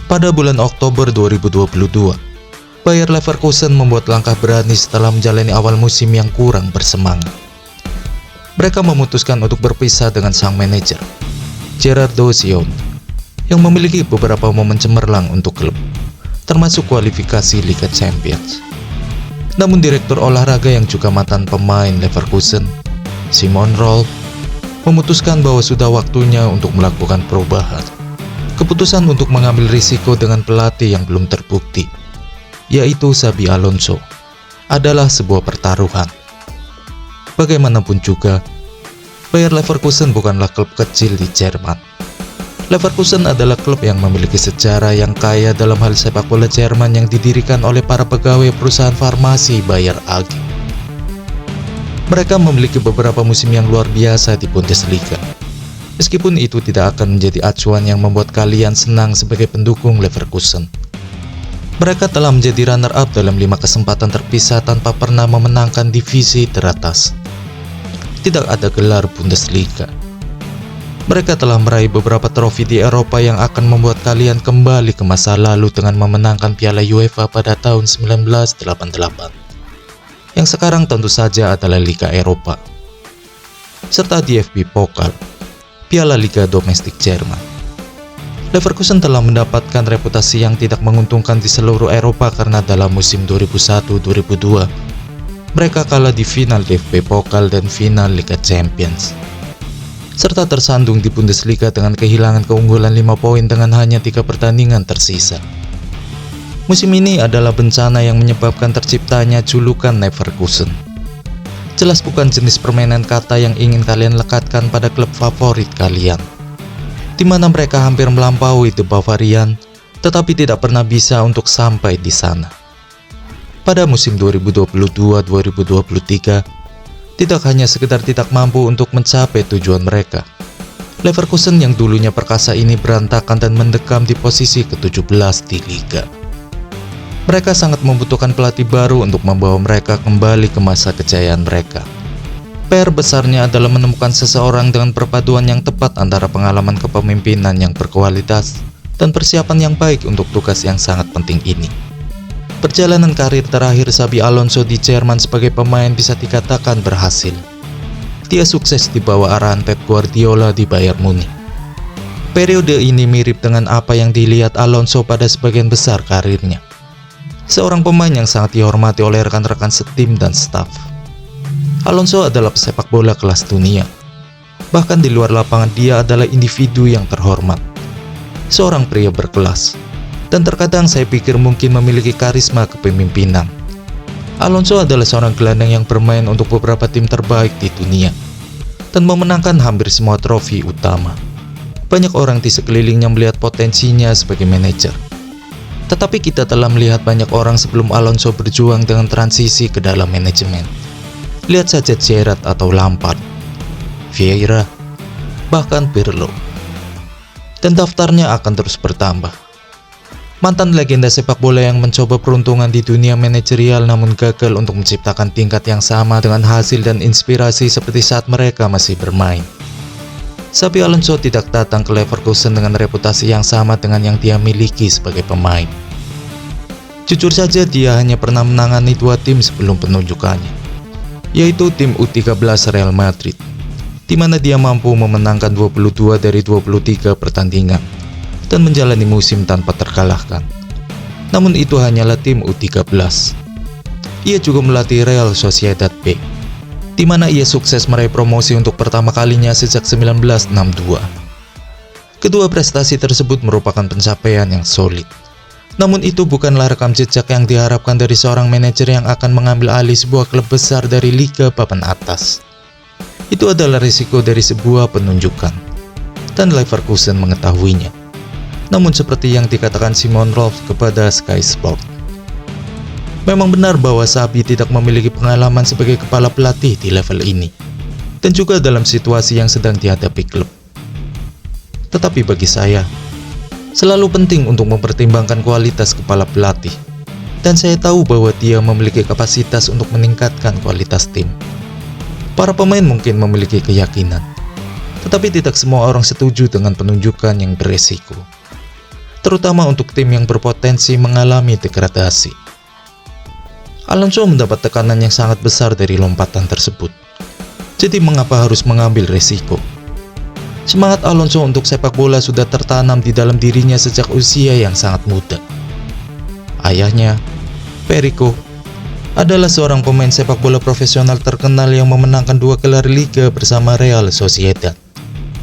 Pada bulan Oktober 2022, Bayer Leverkusen membuat langkah berani setelah menjalani awal musim yang kurang bersemangat. Mereka memutuskan untuk berpisah dengan sang manajer, Gerardo Seoane, yang memiliki beberapa momen cemerlang untuk klub, termasuk kualifikasi Liga Champions. Namun direktur olahraga yang juga mantan pemain Leverkusen, Simon Rolf, memutuskan bahwa sudah waktunya untuk melakukan perubahan. Keputusan untuk mengambil risiko dengan pelatih yang belum terbukti, yaitu Xabi Alonso, adalah sebuah pertaruhan. Bagaimanapun juga, Bayer Leverkusen bukanlah klub kecil di Jerman. Leverkusen adalah klub yang memiliki sejarah yang kaya dalam hal sepak bola Jerman yang didirikan oleh para pegawai perusahaan farmasi Bayer AG. Mereka memiliki beberapa musim yang luar biasa di Bundesliga. Meskipun itu tidak akan menjadi acuan yang membuat kalian senang sebagai pendukung Leverkusen. Mereka telah menjadi runner-up dalam 5 kesempatan terpisah tanpa pernah memenangkan divisi teratas. Tidak ada gelar Bundesliga. Mereka telah meraih beberapa trofi di Eropa yang akan membuat kalian kembali ke masa lalu dengan memenangkan Piala UEFA pada tahun 1988. Yang sekarang tentu saja adalah Liga Eropa, serta DFB Pokal, Piala Liga Domestik Jerman. Leverkusen telah mendapatkan reputasi yang tidak menguntungkan di seluruh Eropa karena dalam musim 2001-2002, mereka kalah di final DFB Pokal dan final Liga Champions, serta tersandung di Bundesliga dengan kehilangan keunggulan 5 poin dengan hanya 3 pertandingan tersisa. Musim ini adalah bencana yang menyebabkan terciptanya julukan Neverkusen. Jelas bukan jenis permainan kata yang ingin kalian lekatkan pada klub favorit kalian, di mana mereka hampir melampaui The Bavarian, tetapi tidak pernah bisa untuk sampai di sana. Pada musim 2022-2023, tidak hanya sekedar tidak mampu untuk mencapai tujuan mereka, Leverkusen yang dulunya perkasa ini berantakan dan mendekam di posisi ke-17 di Liga. Mereka sangat membutuhkan pelatih baru untuk membawa mereka kembali ke masa kejayaan mereka. PR besarnya adalah menemukan seseorang dengan perpaduan yang tepat antara pengalaman kepemimpinan yang berkualitas dan persiapan yang baik untuk tugas yang sangat penting ini. Perjalanan karir terakhir Xabi Alonso di Jerman sebagai pemain bisa dikatakan berhasil. Dia sukses di bawah arahan Pep Guardiola di Bayern Munich. Periode ini mirip dengan apa yang dilihat Alonso pada sebagian besar karirnya. Seorang pemain yang sangat dihormati oleh rekan-rekan setim dan staf. Alonso adalah pesepak bola kelas dunia. Bahkan di luar lapangan dia adalah individu yang terhormat. Seorang pria berkelas. Dan terkadang saya pikir mungkin memiliki karisma kepemimpinan. Alonso adalah seorang gelandang yang bermain untuk beberapa tim terbaik di dunia dan memenangkan hampir semua trofi utama. Banyak orang di sekelilingnya melihat potensinya sebagai manajer. Tetapi kita telah melihat banyak orang sebelum Alonso berjuang dengan transisi ke dalam manajemen. Lihat saja Gerrard atau Lampard, Vieira, bahkan Pirlo. Dan daftarnya akan terus bertambah. Mantan legenda sepak bola yang mencoba peruntungan di dunia manajerial namun gagal untuk menciptakan tingkat yang sama dengan hasil dan inspirasi seperti saat mereka masih bermain. Xabi Alonso tidak datang ke Leverkusen dengan reputasi yang sama dengan yang dia miliki sebagai pemain. Jujur saja dia hanya pernah menangani 2 tim sebelum penunjukannya, yaitu tim U13 Real Madrid, di mana dia mampu memenangkan 22 dari 23 pertandingan dan menjalani musim tanpa terkalahkan. Namun itu hanyalah tim U13. Ia juga melatih Real Sociedad B, di mana ia sukses meraih promosi untuk pertama kalinya sejak 1962. Kedua prestasi tersebut merupakan pencapaian yang solid. Namun itu bukanlah rekam jejak yang diharapkan dari seorang manajer yang akan mengambil alih sebuah klub besar dari liga papan atas. Itu adalah risiko dari sebuah penunjukan, dan Leverkusen mengetahuinya. Namun seperti yang dikatakan Simon Rolf kepada Sky Sport, memang benar bahwa Xabi tidak memiliki pengalaman sebagai kepala pelatih di level ini, dan juga dalam situasi yang sedang dihadapi klub. Tetapi bagi saya, selalu penting untuk mempertimbangkan kualitas kepala pelatih, dan saya tahu bahwa dia memiliki kapasitas untuk meningkatkan kualitas tim. Para pemain mungkin memiliki keyakinan, tetapi tidak semua orang setuju dengan penunjukan yang beresiko. terutama untuk tim yang berpotensi mengalami degradasi. Alonso mendapat tekanan yang sangat besar dari lompatan tersebut. Jadi mengapa harus mengambil resiko? Semangat Alonso untuk sepak bola sudah tertanam di dalam dirinya sejak usia yang sangat muda. Ayahnya, Perico, adalah seorang pemain sepak bola profesional terkenal yang memenangkan 2 gelar liga bersama Real Sociedad,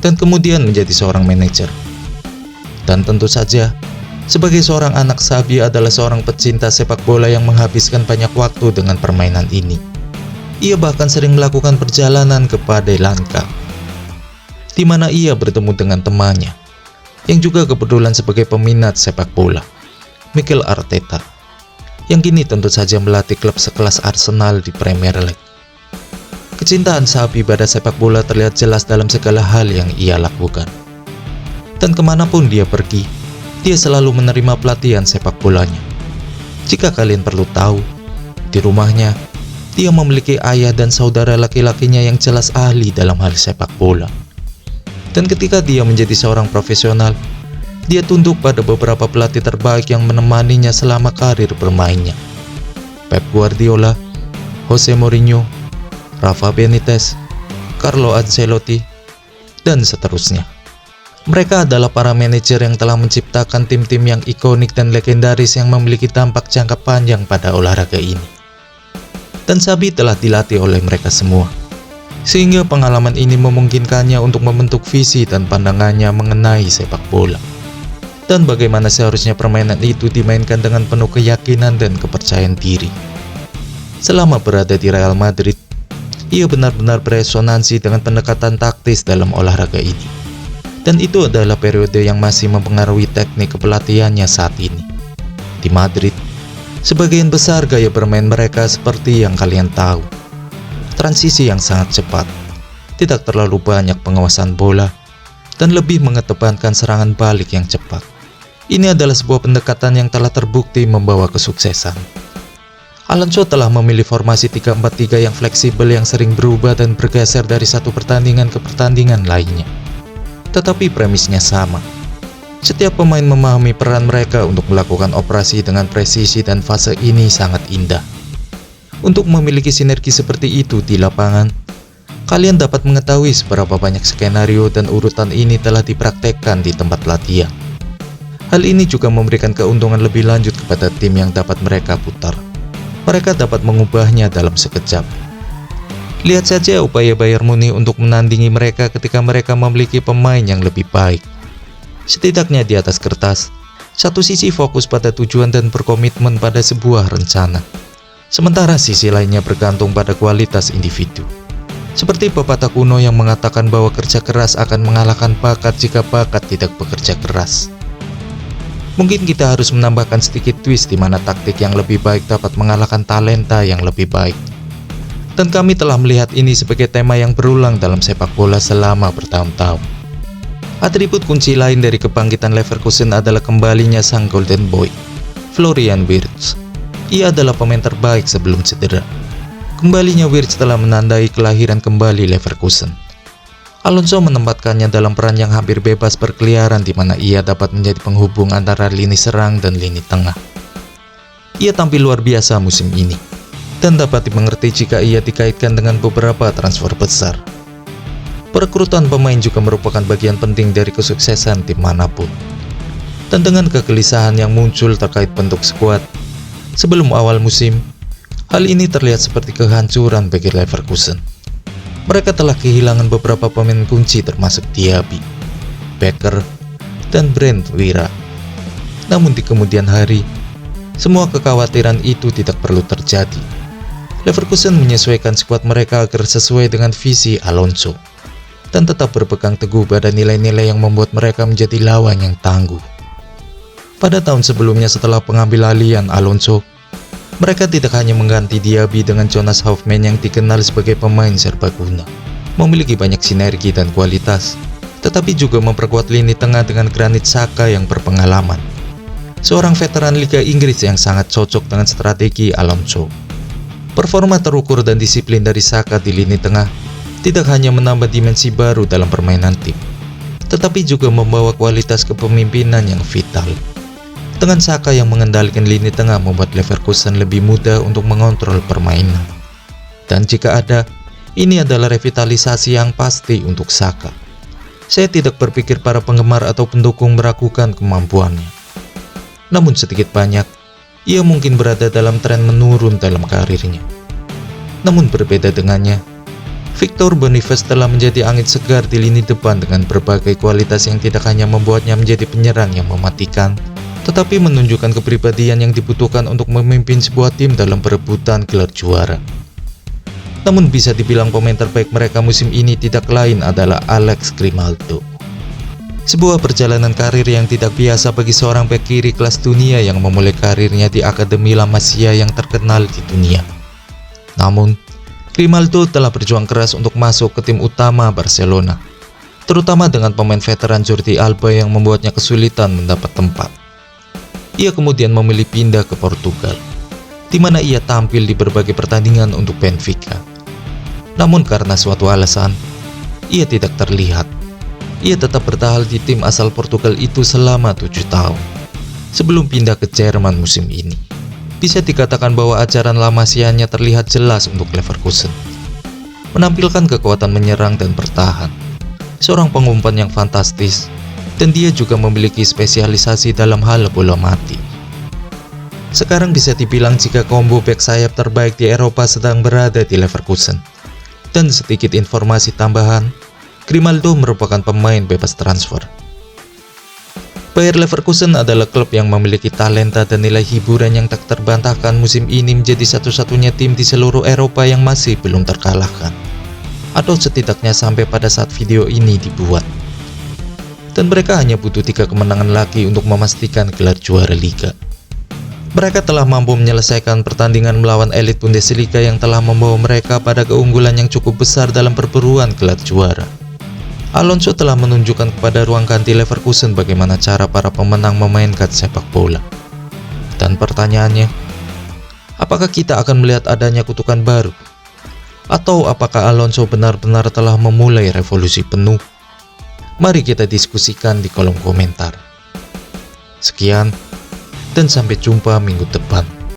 dan kemudian menjadi seorang manajer. Dan tentu saja, sebagai seorang anak, Xavi adalah seorang pecinta sepak bola yang menghabiskan banyak waktu dengan permainan ini. Ia bahkan sering melakukan perjalanan ke Pandelanka, di mana ia bertemu dengan temannya, yang juga kebetulan sebagai peminat sepak bola, Mikel Arteta, yang kini tentu saja melatih klub sekelas Arsenal di Premier League. Kecintaan Xavi pada sepak bola terlihat jelas dalam segala hal yang ia lakukan. Dan kemanapun dia pergi, dia selalu menerima pelatihan sepak bolanya. Jika kalian perlu tahu, di rumahnya, dia memiliki ayah dan saudara laki-lakinya yang jelas ahli dalam hal sepak bola. Dan ketika dia menjadi seorang profesional, dia tunduk pada beberapa pelatih terbaik yang menemaninya selama karir bermainnya. Pep Guardiola, Jose Mourinho, Rafa Benitez, Carlo Ancelotti, dan seterusnya. Mereka adalah para manajer yang telah menciptakan tim-tim yang ikonik dan legendaris yang memiliki dampak jangka panjang pada olahraga ini. Dan Xavi telah dilatih oleh mereka semua, sehingga pengalaman ini memungkinkannya untuk membentuk visi dan pandangannya mengenai sepak bola. Dan bagaimana seharusnya permainan itu dimainkan dengan penuh keyakinan dan kepercayaan diri. Selama berada di Real Madrid, ia benar-benar beresonansi dengan pendekatan taktis dalam olahraga ini. Dan itu adalah periode yang masih mempengaruhi teknik kepelatihannya saat ini. Di Madrid, sebagian besar gaya bermain mereka seperti yang kalian tahu. Transisi yang sangat cepat, tidak terlalu banyak penguasaan bola, dan lebih mengedepankan serangan balik yang cepat. Ini adalah sebuah pendekatan yang telah terbukti membawa kesuksesan. Alonso telah memilih formasi 3-4-3 yang fleksibel yang sering berubah dan bergeser dari satu pertandingan ke pertandingan lainnya. Tetapi premisnya sama. Setiap pemain memahami peran mereka untuk melakukan operasi dengan presisi dan fase ini sangat indah. Untuk memiliki sinergi seperti itu di lapangan, kalian dapat mengetahui seberapa banyak skenario dan urutan ini telah dipraktekkan di tempat latihan. Hal ini juga memberikan keuntungan lebih lanjut kepada tim yang dapat mereka putar. Mereka dapat mengubahnya dalam sekejap. Lihat saja upaya Bayern Munich untuk menandingi mereka ketika mereka memiliki pemain yang lebih baik. Setidaknya di atas kertas, satu sisi fokus pada tujuan dan berkomitmen pada sebuah rencana. Sementara sisi lainnya bergantung pada kualitas individu. Seperti pepatah kuno yang mengatakan bahwa kerja keras akan mengalahkan bakat jika bakat tidak bekerja keras. Mungkin kita harus menambahkan sedikit twist di mana taktik yang lebih baik dapat mengalahkan talenta yang lebih baik. Dan kami telah melihat ini sebagai tema yang berulang dalam sepak bola selama bertahun-tahun. Atribut kunci lain dari kebangkitan Leverkusen adalah kembalinya sang Golden Boy, Florian Wirtz. Ia adalah pemain terbaik sebelum cedera. Kembalinya Wirtz telah menandai kelahiran kembali Leverkusen. Alonso menempatkannya dalam peran yang hampir bebas berkeliaran di mana ia dapat menjadi penghubung antara lini serang dan lini tengah. Ia tampil luar biasa musim ini, dan dapat dimengerti jika ia dikaitkan dengan beberapa transfer besar. Perekrutan pemain juga merupakan bagian penting dari kesuksesan tim manapun. Dan dengan kegelisahan yang muncul terkait bentuk skuad sebelum awal musim, hal ini terlihat seperti kehancuran bagi Leverkusen. Mereka telah kehilangan beberapa pemain kunci termasuk Diaby, Becker, dan Brent Wira. Namun di kemudian hari, semua kekhawatiran itu tidak perlu terjadi. Leverkusen menyesuaikan skuad mereka agar sesuai dengan visi Alonso, dan tetap berpegang teguh pada nilai-nilai yang membuat mereka menjadi lawan yang tangguh. Pada tahun sebelumnya setelah pengambilalian Alonso, mereka tidak hanya mengganti Diaby dengan Jonas Hofmann yang dikenal sebagai pemain serbaguna, memiliki banyak sinergi dan kualitas, tetapi juga memperkuat lini tengah dengan Granit Xhaka yang berpengalaman, seorang veteran Liga Inggris yang sangat cocok dengan strategi Alonso. Performa terukur dan disiplin dari Xhaka di lini tengah tidak hanya menambah dimensi baru dalam permainan tim, tetapi juga membawa kualitas kepemimpinan yang vital. Dengan Xhaka yang mengendalikan lini tengah membuat Leverkusen lebih mudah untuk mengontrol permainan. Dan jika ada, ini adalah revitalisasi yang pasti untuk Xhaka. Saya tidak berpikir para penggemar atau pendukung meragukan kemampuannya. Namun sedikit banyak, ia mungkin berada dalam tren menurun dalam karirnya. Namun berbeda dengannya, Victor Boniface telah menjadi angin segar di lini depan dengan berbagai kualitas yang tidak hanya membuatnya menjadi penyerang yang mematikan, tetapi menunjukkan kepribadian yang dibutuhkan untuk memimpin sebuah tim dalam perebutan gelar juara. Namun bisa dibilang pemain terbaik mereka musim ini tidak lain adalah Alex Grimaldo. Sebuah perjalanan karir yang tidak biasa bagi seorang bek kiri kelas dunia yang memulai karirnya di Akademi La Masia yang terkenal di dunia. Namun, Grimaldo telah berjuang keras untuk masuk ke tim utama Barcelona, terutama dengan pemain veteran Jordi Alba yang membuatnya kesulitan mendapat tempat. Ia kemudian memilih pindah ke Portugal, di mana ia tampil di berbagai pertandingan untuk Benfica. Namun karena suatu alasan, ia tidak terlihat. Ia tetap bertahan di tim asal Portugal itu selama 7 tahun, sebelum pindah ke Jerman musim ini. Bisa dikatakan bahwa ajaran La Masia-nya terlihat jelas untuk Leverkusen. Menampilkan kekuatan menyerang dan bertahan, seorang pengumpan yang fantastis, dan dia juga memiliki spesialisasi dalam hal bola mati. Sekarang bisa dibilang jika combo back sayap terbaik di Eropa sedang berada di Leverkusen. Dan sedikit informasi tambahan, Grimaldo merupakan pemain bebas transfer. Bayer Leverkusen adalah klub yang memiliki talenta dan nilai hiburan yang tak terbantahkan musim ini, menjadi satu-satunya tim di seluruh Eropa yang masih belum terkalahkan. Atau setidaknya sampai pada saat video ini dibuat. Dan mereka hanya butuh 3 kemenangan lagi untuk memastikan gelar juara Liga. Mereka telah mampu menyelesaikan pertandingan melawan elit Bundesliga yang telah membawa mereka pada keunggulan yang cukup besar dalam perburuan gelar juara. Alonso telah menunjukkan kepada ruang ganti Leverkusen bagaimana cara para pemenang memainkan sepak bola. Dan pertanyaannya, apakah kita akan melihat adanya kutukan baru? Atau apakah Alonso benar-benar telah memulai revolusi penuh? Mari kita diskusikan di kolom komentar. Sekian, dan sampai jumpa minggu depan.